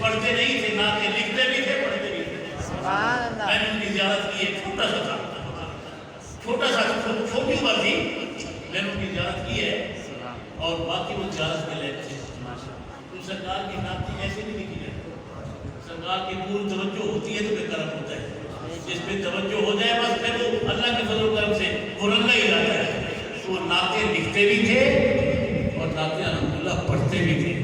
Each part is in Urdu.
پڑھتے نہیں تھے، نعتیں لکھتے بھی تھے، پڑھتے بھی تھے. میں نے ان کی زیارت کی، ایک چھوٹا سا تھا، چھوٹی عمر تھی، میں نے ان کی زیارت کی ہے اور باقی وہ زیارت کے لائق تھے. تو سرکار کی نعتیں ایسے نہیں لکھی جاتی، سرکار کی پوری توجہ ہوتی ہے تو بے کرم ہوتا ہے. جس پہ توجہ ہو جائے بس پھر وہ اللہ کے فضل و کرم سے وہ رنگا ہی جاتا ہے. تو وہ نعتیں لکھتے بھی تھے اور نعتیں الحمدللہ پڑھتے بھی تھے.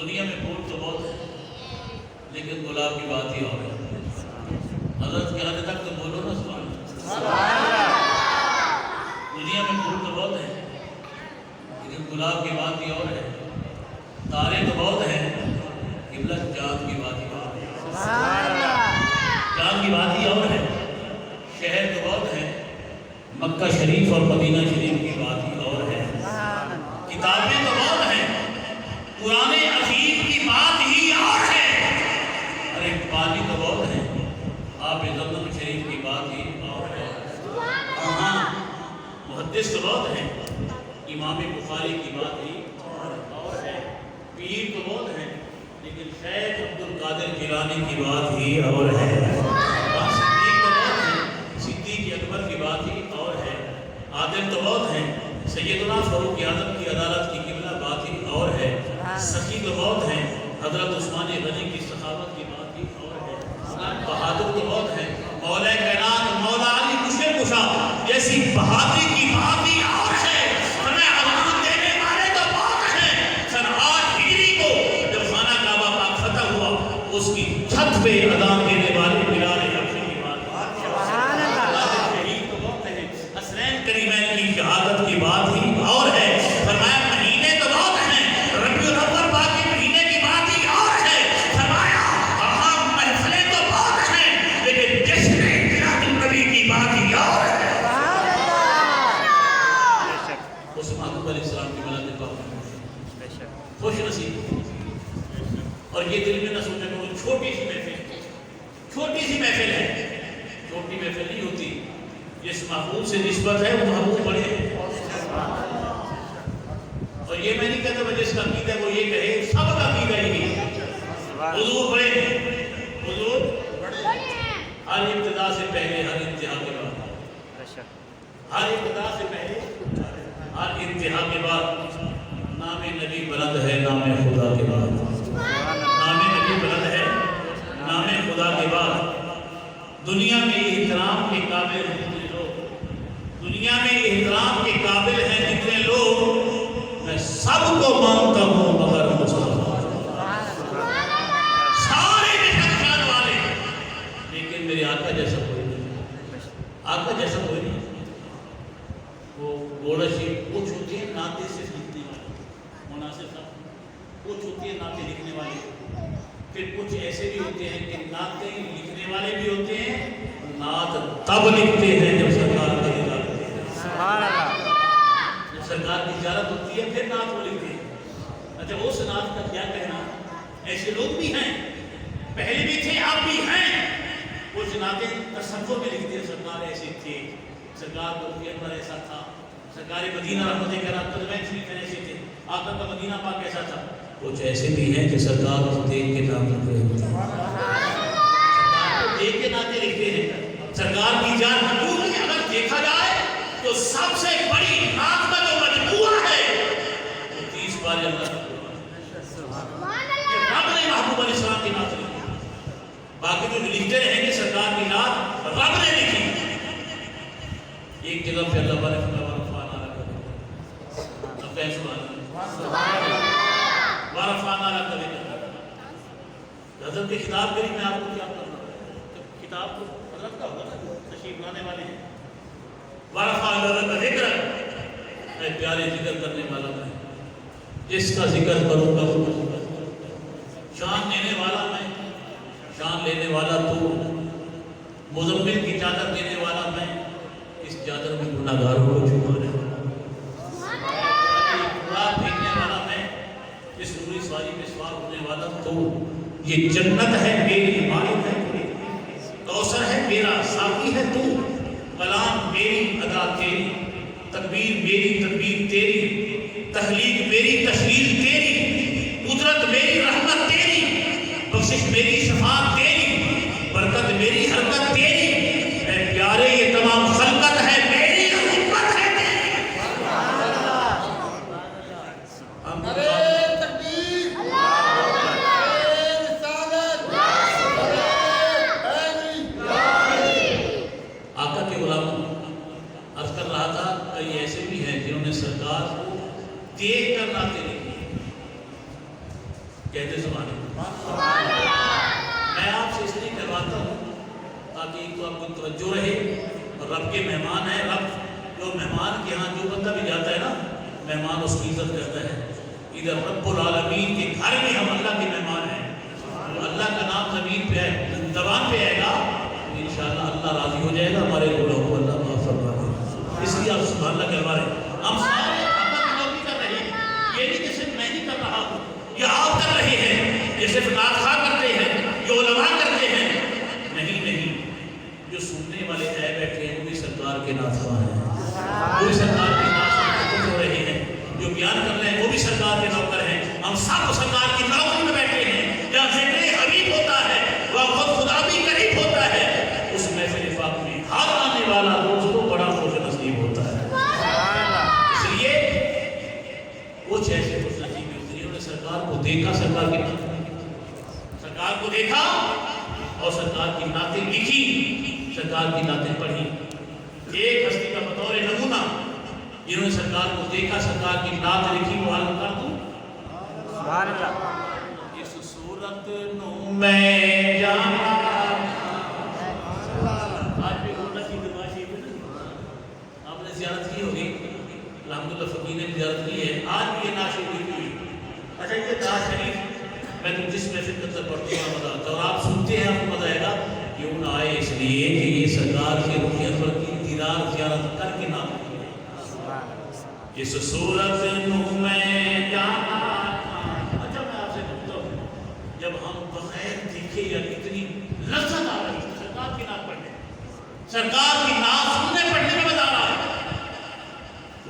دنیا میں پھول تو بہت ہے لیکن گلاب کی بات ہی اور ہے. حضرت کے حد تک تو بولو نا سبحان اللہ. دنیا میں پھول تو بہت ہے لیکن گلاب کی بات ہی اور ہے. تارے تو بہت ہیں قبلہ چاند کی بات ہی اور ہے. چاند کی بات ہی اور ہے. شہر تو بہت ہے، مکہ شریف اور مدینہ شریف کی بات ہی اور ہے. کتابیں تو بہت ہیں، قرآن عظیم کی بات ہی اور ہے. ارے پانی تو بہت ہے، آب زمزم شریف کی بات ہی اور ہے. ہاں محدث تو بہت ہیں، امام بخاری کی بات ہی اور ہے. پیر تو بہت ہیں لیکن شیخ عبد القادر جیلانی کی بات ہی اور ہے. صدیق تو بہت ہیں، صدیق اکبر کی بات ہی اور ہے. عادل تو بہت ہیں، سیدنا فاروق اعظم کی عدالت کی قبلہ بات ہی اور ہے. سخی تو بہت ہیں، حضرت عثمان غنی کی سخاوت کی بات ہی اور ہے. بہادر تو بہت ہیں، مولا کائنات مولا علی مشکل کشا جیسی بہادری کی بات ہی اور ہے. ہمیں اذان دینے والے تو بہت ہیں. سن 8 ہجری کو جب خانہ کعبہ پاک فتح ہوا اس کی چھت پہ اذان دینے والے بلال حبشی کی بات شہید تو بہت ہیں. حسنین کریمین کی شہادت کی بات ہی اور ہے. فرمایا مہینے تو بہت ہیں، ربیع الاول پاک کے مہینے کی بات ہی اور ہے. فرمایا ہاں محفلیں تو بہت ہیں لیکن جشن میلاد النبی کی بات ہی اور ہے. اس محبوب علیہ السلام کی ملت کو خوش نصیب. اور یہ دل میں نہ سوچے کہ وہ چھوٹی سی محفل ہے، چھوٹی محفل نہیں ہوتی. جس محبوب سے نسبت ہے وہ محبوب بڑے ہیں. یہ میں نہیں کہتا جس کا عقیدہ وہ یہ کہے، سب کا عقیدہ یہی ہے۔ حضور بڑے ہیں، حضور ہر ابتدا سے پہلے ہر انتہا کے بعد، ہر ابتدا سے پہلے ہر انتہا کے بعد نام نبی بلند ہے نام خدا کے بعد، نام نبی بلند ہے نام خدا کے بعد۔ دنیا میں احترام کے قابل ہیں جتنے لوگ، دنیا میں احترام کے قابل ہیں جتنے لوگ، میں سب کو مانتا ہوں مگر مصطفیٰ، سارے بہت خیال والے، لیکن میرے آقا جیسا کوئی نہیں، آقا جیسا کوئی نہیں۔ وہ گوڑا شیف کچھ ہوتی ہے ناطے سے لکھنے والے، مناسب صاحب کچھ ہوتی ہے ناطے لکھنے والے، پھر کچھ ایسے بھی ہوتے ہیں کہ ناطے لکھنے والے بھی ہوتے ہیں، نعت تب لکھتے ہیں جب سرکار کا دیدار ہوتا ہے، جب سرکار کی زیارت ہوتی ہے پھر نعت وہ لکھتے ہیں۔ اچھا اس نعت کا کیا کہنا؟ ایسے لوگ بھی ہیں، پہلے بھی تھے اب بھی ہیں، کچھ نعتیں تصور میں لکھتے ہیں سرکار ایسے تھے، سرکار کا اندر ایسا تھا، سرکار مدینہ رحمت کرام ایسے تھے، آقا کا مدینہ پاک کیسا تھا۔ کچھ ایسے بھی ہیں کہ سرکار کو دیکھ کے نام لکھ رہے ہوتے ہیں، سرکار کو دیکھ کے ناطے لکھتے ہیں، سرکار کی جان حضور میں اگر دیکھا جائے تو سب سے بڑی نعت کا جو مجموعہ ہے وہ 30 بار اللہ کہ رب نے محبوب علیہ السلام کی نعت لکھی، باقی جو لکھتے رہیں گے سرکار کی نعت رب نے لکھی۔ ایک جگہ پہ اللہ بارک ورفعنا لک ذکرک، اب کہیں سبحان اللہ، ورفعنا لک ذکرک۔ حضرت کی خطاب کری، میں آپ کو کیا کر رہا ہوں، کتاب تو حضرت کا ہوگا نا، تشریف لانے والے ہیں۔ ورفعنا لک ذکرک، اے پیارے ذکر کرنے والا میں، جس کا ذکر کروں گا وہ شان دینے والا میں، شان لینے والا تو، مزمل کی چادر دینے والا میں، اس چادر میں گناہگاروں کو چھپانے والا، قرآن پھینکنے والا میں، اس نوری سواری میں سوار ہونے والا تو، یہ جنت ہے میری مالک ہے تو، کوثر ہے میرا ساقی ہے تو، کلام میری ادا تیری، تکبیر میری تکبیر تیری، تحلیل میری تشلیل تیری، قدرت میری رحمت تیری، بخشش میری شفاعت تیری، برکت میری حرکت تیری، اے پیارے یہ تمام خلقت ہے میری حکمت ہے تیری۔ آقا کے غلاموں عرض کر رہا تھا کئی ایسے بھی ہیں جنہوں نے سرکار کو دیکھ کر نعتیں لکھی، کہتے سبحان اللہ۔ میں آپ سے اس لیے کرواتا ہوں تاکہ ایک تو آپ کو توجہ رہے، اور رب کے مہمان ہیں، رب جو مہمان کے ہاں جو بندہ بھی جاتا ہے نا، مہمان اس کی عزت کرتا ہے۔ ادھر رب العالمین کے گھر میں ہم اللہ کے مہمان ہیں، تو اللہ کا نام زمین پہ ہے، زبان پہ آئے گا، انشاءاللہ اللہ راضی ہو جائے گا، ہمارے گناہوں کو اللہ معاف فرما دے گا۔ اس لیے آپ سبحان اللہ کہوا رہے ہیں، ہم سارے اللہ کی نوکری کر رہے ہیں، یہ نہیں کہ صرف میں نہیں کر رہا ہوں، یہ آپ کر رہے ہیں، یہ صرف نعت خواہ کرتے ہیں، یہ علماء کرتے ہیں، نہیں نہیں، جو سننے والے آئے بیٹھے ہیں وہ بھی سرکار کے نعت خواہ ہیں، وہ بھی سرکار کے نعت خواہ ہو رہے ہیں، جو بیان کر رہے ہیں وہ بھی سرکار کے نوکر ہیں، ہم سب سرکار کی نوکری میں بیٹھے ہیں، جہاں ذکر حبیب ہوتا ہے وہاں خود خدا بھی قریب ہوتا ہے، اس محفل پاک میں ہر آنے والا دوست کو بڑا خوش نصیب ہوتا ہے۔ اس لیے کچھ ایسے خوش نصیب ہوتے ہیں، سرکار کو دیکھا، سرکار کی نعتیں لکھی، سرکار کو دیکھا اور سرکار کی نعتیں لکھی، سرکار کی نعتیں پڑھی۔ ایک ہستی کا بطور نمونہ جنہوں نے سرکار کو دیکھا، سرکار کی نعت لکھی، وہ عالم کر دوں سبحان اللہ۔ اس صورت نو میں جانا، آج بھی گھوڑا کی دماشی بھی نہیں، آپ نے زیارت کی ہوگی، الحمدللہ فقیر نے زیارت کی ہے، آج بھی یہ ناشی ہوئی ہوئی۔ اچھا یہ دعا شریف میں تو جس محفل کے اندر پڑھتی ہوں مزہ آتا ہے، اور آپ سنتے ہیں آپ کو مزہ آئے گا، کیوں نہ آئے اس لیے کہ یہ سرکار کے رخ انور کی دیدار زیارت کر کے نام کی ہے۔ اس صورت نو میں جانا، اچھا میں آپ سے پوچھتا ہوں، جب ہم بغیر دیکھے یا اتنی لذت آ رہی ہے سرکار کی نعت پڑھنے، سرکار کی نعت سننے پڑھنے میں مزہ آ رہا ہے، تو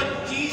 25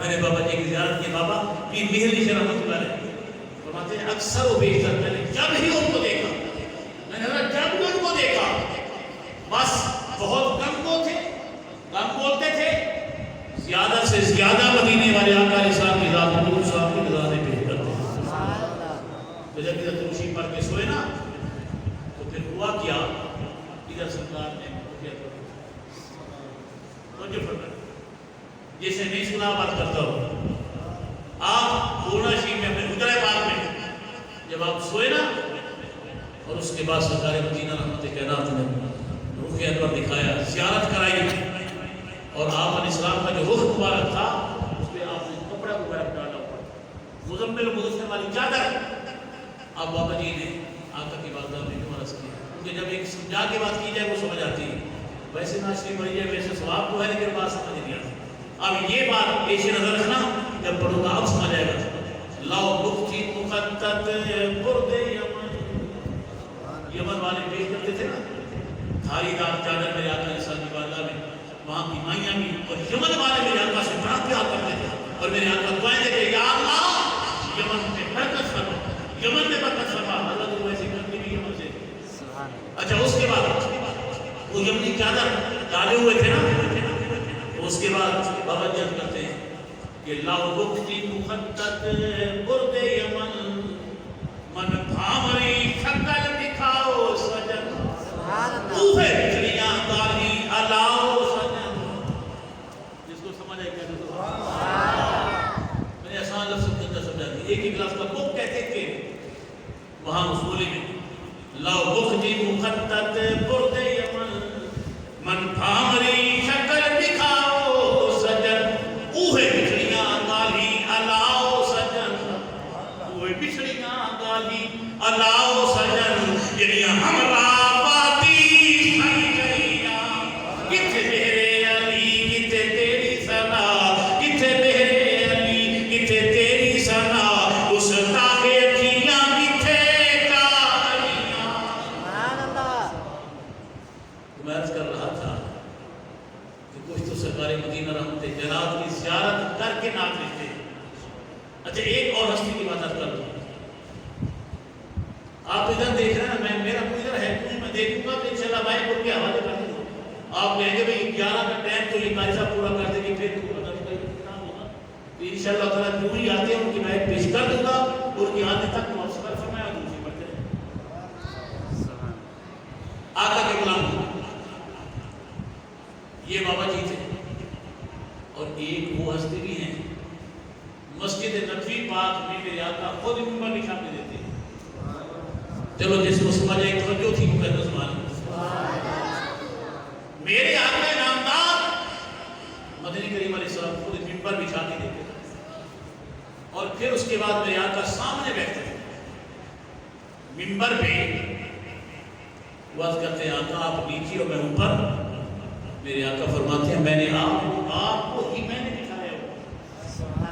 میں نے بابا جی کی زیارت کی. بابا پیر مہر علی شاہ رحمۃ اللہ علیہ فرماتے ہیں اکثر و بیشتر میں نے جب ہی ان کو دیکھا، میں نے جب بھی ان کو دیکھا بس بہت کم کو تھے، کم بولتے تھے، زیادہ سے زیادہ مدینے والے آقا علیہ السلام کی ذات حضور صاحب کی رضا میں پیش کرتے ہیں. تو جب ادھر تلوشی پڑھ کے سوئے نا تو پھر ہوا کیا، ادھر سرکار نے توجہ فرمایا، جسے نہیں سنا بات کرتا ہوں. آپ پورنا شریف میں اپنے ادھر باغ میں جب آپ سوئے نا اور اس کے بعد سرکار مدینہ رحمت کائنات نے رخ انور دکھایا، زیارت کرائی، اور آپ علیہ السلام کا جو رخ مبارک تھا اس پہ آپ نے کپڑا مبارک ڈالا اوپر، مزمل و مدثر والی چادر. اب بابا جی نے آقا کی بات میں عرض کیا، کیونکہ جب ایک سمجھا کے بات کی جائے وہ سمجھ آتی ہے. ویسے ناشری پڑھی جائے ویسے ثواب تو ہے لیکن بات سمجھ نہیں آتی. اب یہ بات پیش نظر رکھنا، جب پڑھوں گا اب سمجھ آئے گا. لاؤ بختی مخطط برد یمن، یمن والے پیش کرتے تھے نا دھاری دار چادر میرے آقا علیہ السلام کی بارگاہ میں، وہاں کی مائیاں بھی، اور یمن والے میرے آقا سے بڑا پیار کرتے تھے، اور میرے آقا دعائیں دیتے یا اللہ یمن میں برکت فرما، یمن میں برکت فرما. حضرت ویسے کرتے بھی یمن سے. اچھا اس کے بعد وہ یمنی چادر ڈالے ہوئے تھے نا، اس کے بعد بابا جب کرتے ہیں کہ لاؤ بختی مخطط برد یمن، من بھامری شکل دکھاؤ سجن، اوہ بچڑیاں گالی الاؤ سجن. جس کو سمجھ آئے کہتے تو میں نے آسان لفظ کے اندر سمجھا دی. ایک ایک لفظ کا بک کہتے تھے وہاں اصولی میں. لاؤ بختی مخطط برد یمن، من بھامری شکل دکھاؤ سجن، اوہ بچڑیاں گالی الاؤ سجن، اوہ بچڑیاں گالی الاؤ سجن. یعنی ہمارا اچھا ایک اور ہستی کی بات کر دوں. آپ ادھر دیکھ رہے ہیں نا، میرا کوئی ادھر ہے میں دیکھوں گا تو انشاءاللہ بھائی بول کے حوالے کر دوں. آپ کہیں گے بھائی 11 کا ٹائم تو یہ قاری صاحب پورا کر دیں گے پھر کام ہوگا. تو انشاءاللہ تعالیٰ جو ہی آتے ہیں ان کی میں پیش کر دوں گا، ان کی آنے تک تو آپ سفر فرمایا دوسری پڑھتے ہیں. آقا کے غلام یہ بابا جی تھے، اور ایک وہ ہستی بھی ہیں مسجد نبوی پاک میں میرے آقا خود منبر بچھا کے دیتے ہیں. چلو جس کو سمجھ آئے توجہ تھی وہ کہتے سبحان اللہ. میرے آقا نامدار مدنی کریم علیہ السلام خود منبر بچھا کے دیتے ہیں، اور پھر اس کے بعد میرے آقا سامنے بیٹھتے ہیں منبر پہ وعظ کرتے ہیں. آقا آپ نیچے اور میں اوپر. میرے آقا فرماتے ہیں میں نے آپ کو ہی میں نے بٹھایا ہو،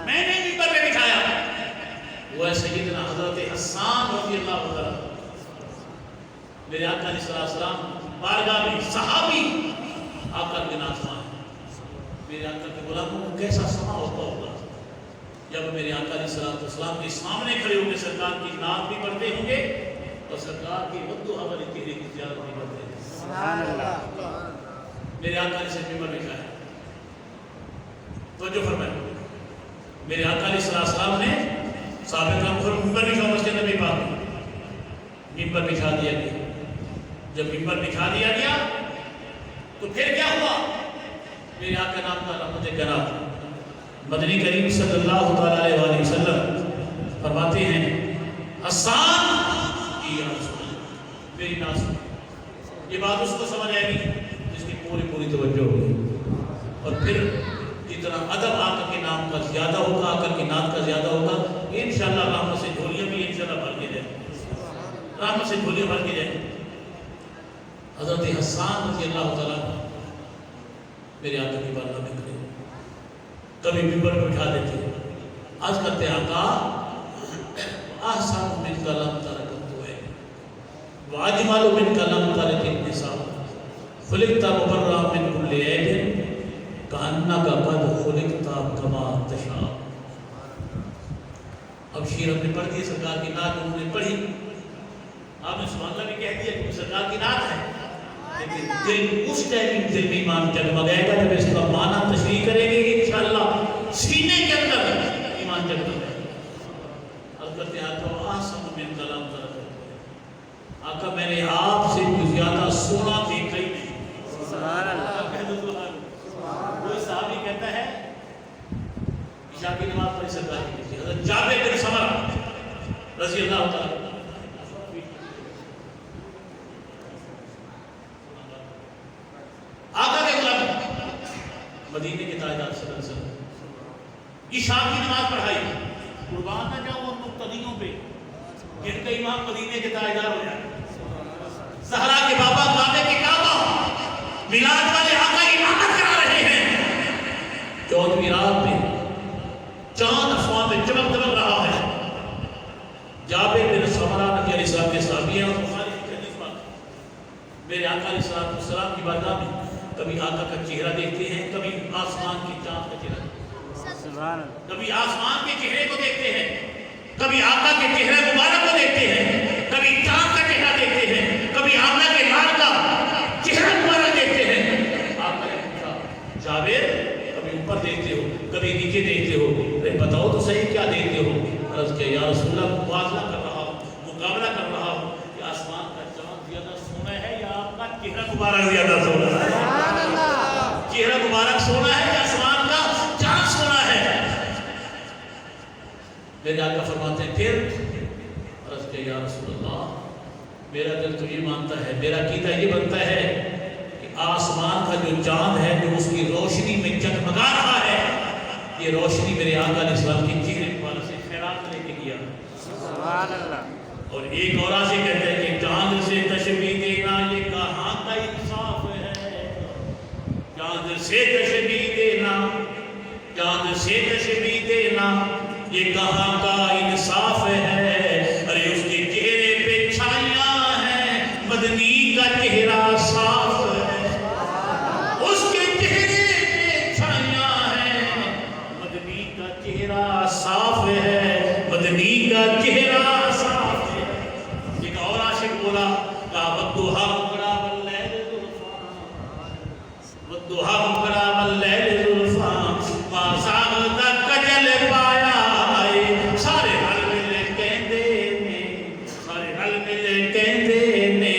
میں نے منبر پہ بٹھایا. وہ ہے سیدنا حضرت حسان رضی اللہ عنہ. میرے آقا علیہ السلام بارگاہ میں صحابی آقا کے ناظرین ہیں. میرے آقا کے غلاموں کو کیسا سما ہوتا ہوگا جب میرے آقا علیہ السلام کے سامنے کھڑے ہو کے سرکار کی نعت بھی پڑھتے ہوں گے اور سرکار کی مد و حوالے چہرے کی زیارت بھی کرتے ہیں. سبحان اللہ. میرے آقا علیہ السلام منبر بچھایا. توجہ فرمائیں. میرے آقا علیہ السلام نے صحابہ کرام کو منبر بچھا مسجد نبی پاک میں. منبر بچھا دیا گیا. جب منبر بچھا دیا گیا تو پھر کیا ہوا؟ میرے آقا نام کا رحمت کائنات مدنی کریم صلی اللہ علیہ وآلہ وسلم فرماتے ہیں حسان کی میری ناس. یہ بات اس کو سمجھ آئے گی جس کی پوری توجہ ہوگی. اور پھر جتنا ادب آقا کے نام کا زیادہ ہوگا، آقا کی نعت کا زیادہ ہوگا، انشاءاللہ رحمت سے جھولیاں بھی انشاءاللہ بھر کے جائیں. رحمت سے جھولیاں بھر کے جائیں. حضرت حسان رضی اللہ تعالیٰ میرے آقا کی بارگاہ میں کھڑے کبھی منبر پہ بٹھا دیتے. عرض کرتے آقا احسن من کلام ترکت ہے واجمل من کلام ترک النساء خلقت مبرأ من کل عیب کأنک قد خلقت کما تشاء. اب شیر ہم نے پڑھ دی سرکار کی نعت انہوں نے پڑھی. آپ نے سبحان اللہ بھی کہہ دیا کہ سرکار کی نعت ہے. لیکن دل اس ٹائم دل میں ایمان جگمگائے گا جب اس کا معنی تشریح کریں گے کہ انشاءاللہ سینے کے اندر ایمان جگمگائے گا. اب کرتے ہیں آقا آسم من کلام ذرا آقا میں نے آپ سے کچھ زیادہ سونا دیکھا ہی نہیں. سبحان اللہ. کہہ دو سبحان اللہ. کوئی صحابی کہتا ہے عشاء کی نماز پڑھی سرکار کی پیچھے حضرت جابر بن سمرہ رضی اللہ تعالی آقا کے غلام مدینے کے تاجدار صلی اللہ علیہ وسلم عشاء کی نماز پڑھائی. قربان نہ جاؤ ان مقتدیوں پہ جن کا امام مدینے کے تاجدار ہو جائے. زہرا کے بابا کعبے کے کعبہ میلاد والے آقا امامت کرا رہے ہیں. 14ویں رات میں چاند آسمان میں چمک دمک رہا ہے. جابر بن سمرہ رضی اللہ عنہ کے صحابی ہیں اور بخاری کی حدیث بات میرے آقا علیہ السلام کی بارگاہ میں کبھی آقا کا چہرہ دیکھتے ہیں, کبھی آسمان کی چاند کا چہرہ, کبھی آسمان کے چہرے کو دیکھتے ہیں, کبھی آقا کے چہرے مبارک کو دیکھتے ہیں, کبھی چاند کا چہرہ دیکھتے ہیں, کبھی آقا کے لال کا چہرہ مبارک دیکھتے ہیں. آقا نے پوچھا جابر کبھی اوپر دیکھتے ہو کبھی نیچے دیکھتے ہو, ارے بتاؤ تو صحیح کیا دیکھتے ہو. عرض کیا یا رسول اللہ موازنہ کر رہا ہوں, مقابلہ کر رہا ہوں کہ آسمان کا چاند زیادہ سونا ہے یا آپ کا چہرہ مبارک زیادہ سونا ہے. چہرہ مبارک سونا ہے یا آسمان کا چاند سونا ہے. میرے آقا فرماتے ہیں پھر. عرض کیا یا رسول اللہ میرا دل تو یہ مانتا ہے, میرا عقیدہ یہ بنتا ہے کہ آسمان کا جو چاند ہے جو اس کی روشنی میں جگمگا رہا ہے, یہ روشنی میرے آقا علیہ السلام کی چہرے مبارک سے خیرات لے کے گیا. سبحان اللہ. اور ایک اور سے کہتے ہیں کہ چاند سے تشبیہ دینا یہ کہاں کا انصاف ہے. چاند سے تشبیہ دینا, چاند سے تشبیہ دینا یہ کہاں کا انصاف ہے. ارے اس کے چہرے پہ چھائیاں ہیں, مدنی کا چہرہ صاف ہے. اس کے چہرے پہ چھائیاں ہیں, مدنی کا چہرہ صاف ہے, مدنی کا چہرہ صاف ہے. ایک اور عاشق بولا والضحیٰ مکڑا واللیل ذوالفاں, والضحیٰ مکڑا واللیل ذوالفاں ما زاغ کجل پایا. سارے ہل ملے کہندے نے, سارے ہل ملے کہندے نے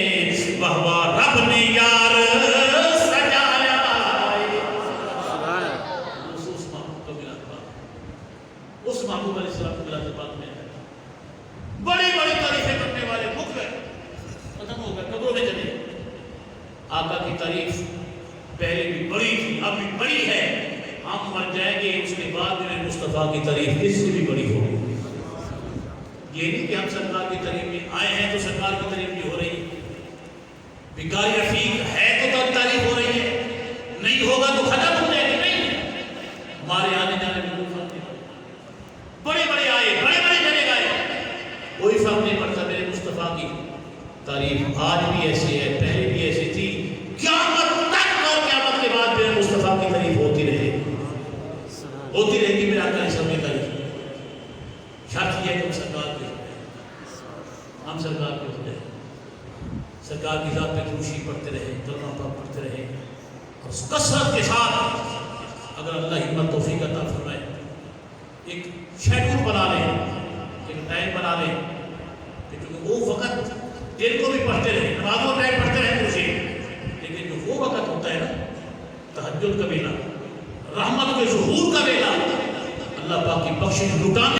واہ واہ رب نے یار سجایا. اس محبوب کا ملاد پاک, اس محبوب علیہ السلام کو ملاد پاک میں بڑی بڑی تعریفیں کرنے والے مک گئے, ختم ہو گئے, قبروں میں چلے. آقا کی تعریف پہلے بھی بڑی تھی, اب بھی بڑی ہے. ہم مر جائیں گے اس کے بعد میں مصطفیٰ کی تعریف اس سے بھی بڑی ہوگی. یہ نہیں کہ ہم سرکار کی تعریف میں آئے ہیں تو سرکار کی تعریف بھی ہو رہی ہے. بیکاری رفیق ہے تو تعریف ہو رہی ہے, نہیں ہوگا تو ختم ہو جائے گی. نہیں, ہمارے آنے جانے میں کوئی فرق نہیں پڑتا. بڑے بڑے آئے, بڑے بڑے چلے گئے, کوئی فرق نہیں پڑتا. میرے مصطفیٰ کی تعریف آج بھی ایسی ہے, پہلے بھی ایسی تھی, قیامت تک اور قیامت کے بعد میرے مصطفیٰ کی تعریف ہوتی رہے گی, ہوتی رہے گی. میرے آقا نے سب کی تعریف. شرط یہ ہے کہ ہم سرکار کے ہو جائیں, ہم سرکار کے ہو جائیں, سرکار کی ذات پہ خوشی پڑھتے رہے, کلمہ پاک پڑھتے رہے, اور کثرت کے ساتھ اگر اللہ ہمت توفیق عطا فرمائے ایک شیڈول بنا لیں, ایک ٹائم بنا لیں کہ کیونکہ وہ وقت دل کو بھی پڑھتے رہے, نمازوں ٹائم پڑھتے رہے خوشی, لیکن جو وہ وقت ہوتا ہے نا تہجد کا ویلا, رحمت کے ظہور کا ویلا, اللہ پاک کی بخشش لٹانے